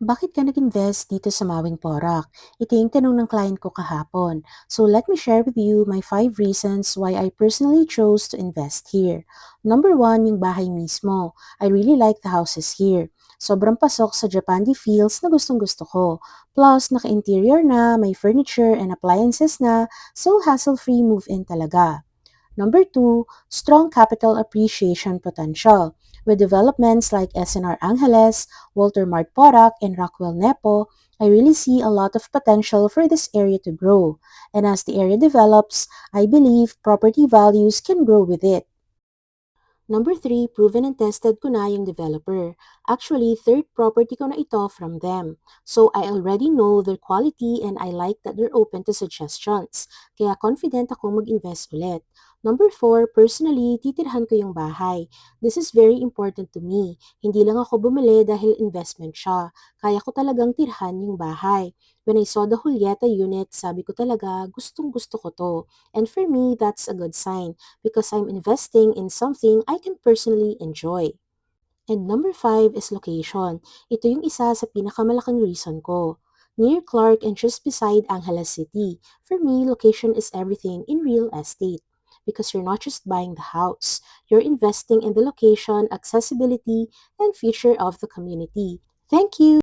Bakit ka nag-invest dito sa Mawing Porac? Ito yung tanong ng client ko kahapon. So let me share with you my 5 reasons why I personally chose to invest here. Number 1, yung bahay mismo. I really like the houses here. Sobrang pasok sa Japandi feels na gustong gusto ko. Plus, naka-interior na, may furniture and appliances na, so hassle-free move-in talaga. Number 2, strong capital appreciation potential. With developments like SNR Angeles, Walter Mart Porac, and Rockwell Nepo, I really see a lot of potential for this area to grow. And as the area develops, I believe property values can grow with it. Number 3, proven and tested ko na yung developer. Actually, third property ko na ito from them. So I already know their quality and I like that they're open to suggestions. Kaya confident ako mag-invest ulit. Number 4, personally, titirhan ko yung bahay. This is very important to me. Hindi lang ako bumili dahil investment siya. Kaya ko talagang tirhan yung bahay. When I saw the Julieta unit, sabi ko talaga, gustong gusto ko to. And for me, that's a good sign because I'm investing in something I can personally enjoy. And number 5 is location. Ito yung isa sa pinakamalaking reason ko. Near Clark and just beside Angeles City. For me, location is everything in real estate. Because you're not just buying the house, you're investing in the location, accessibility, and future of the community. Thank you!